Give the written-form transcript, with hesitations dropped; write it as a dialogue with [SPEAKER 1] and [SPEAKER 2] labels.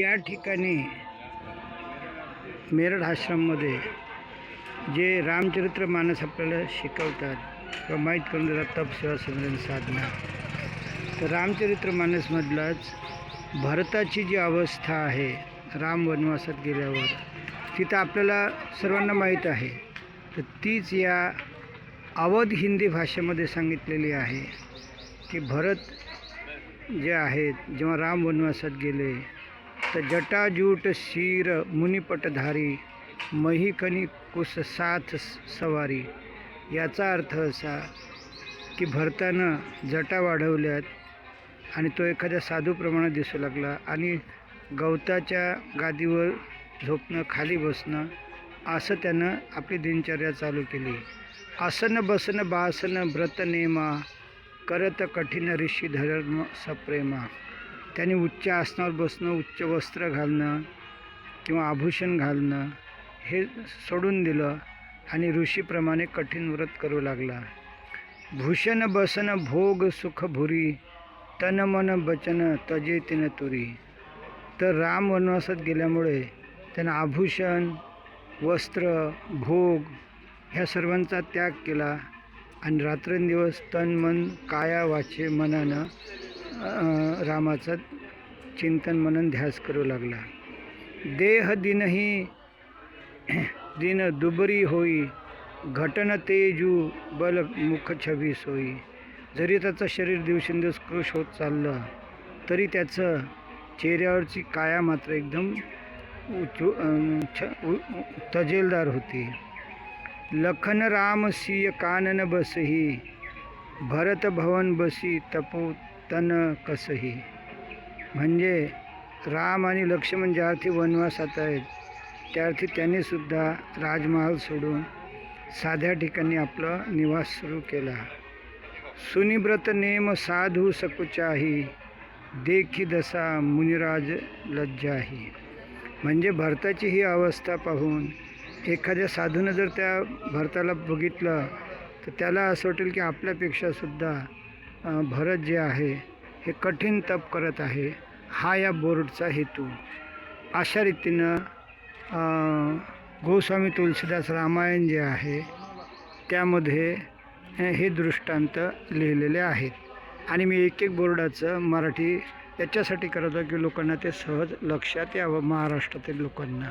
[SPEAKER 1] या ठिकाणी मेरठ आश्रममध्ये जे रामचरित्र मानस आपल्याला शिकवतात किंवा माहीत करून देतात तप सेवा सिमरन साधना, तर रामचरित्र मानसमधलाच भरताची जी अवस्था आहे राम वनवासात गेल्यावर, तिथं आपल्याला सर्वांना माहीत आहे. तर तीच या अवध हिंदी भाषेमध्ये सांगितलेली आहे की भरत जे आहेत जेव्हा राम वनवासात गेले तर जटाजूट शीर मुनिपटधारी महिकनी कुस साथ सवारी. याचा अर्थ असा की भरतानं जटा वाढवल्यात आणि तो एखाद्या साधूप्रमाणे दिसू लागला आणि गवताच्या गादीवर झोपणं, खाली बसणं, असं त्यानं आपली दिनचर्या चालू केली. आसन बसन बासन व्रत नेमा करत कठीण ऋषी धर्म सप्रेमा. त्यांनी उच्च आसनावर बसणं, उच्च वस्त्र घालणं किंवा आभूषण घालणं हे सोडून दिलं आणि ऋषीप्रमाणे कठीण व्रत करू लागला. भूषण बसन भोग सुख भुरी तन मन बचन तजे तिन तुरी. तर राम वनवासात गेल्यामुळे त्यानं आभूषण, वस्त्र, भोग ह्या सर्वांचा त्याग केला आणि रात्रंदिवस तन मन काया वाचे मनानं रामाचं चिंतन मनन ध्यास करू लागला. देह दिनही दिन दुबरी होई घटन तेजू बल मुख छवी सोई. जरी त्याचं शरीर दिवसेंदिवस कृश होत चाललं तरी त्याचं चेहऱ्यावरची काया मात्र एकदम तजेलदार होती. लखन राम सिय कानन बसही भरत भवन बसी तपो तन कसही. म्हणजे राम आणि लक्ष्मण ज्या अर्थी वनवासात आहेत त्या अर्थी त्यांनीसुद्धा राजमहाल सोडून साध्या ठिकाणी आपला निवास सुरू केला. सुनिव्रत नेम साधू सकुचाही देखी दसा मुनिराज लज्जाही. म्हणजे भरताची ही अवस्था पाहून एखाद्या साधूनं जर त्या भरताला बघितलं तर त्याला असं वाटेल की आपल्यापेक्षासुद्धा भरत जे आहे हे कठीण तप करत आहे, हा या बोर्डचा हेतू. अशा रीतीनं गोस्वामी तुलसीदास रामायण जे आहे त्यामध्ये हे दृष्टांत लिहिलेले आहेत. आणि मी एक एक बोर्डाचं मराठी याच्यासाठी करत होतो की लोकांना ते सहज लक्षात यावं, महाराष्ट्रातील लोकांना.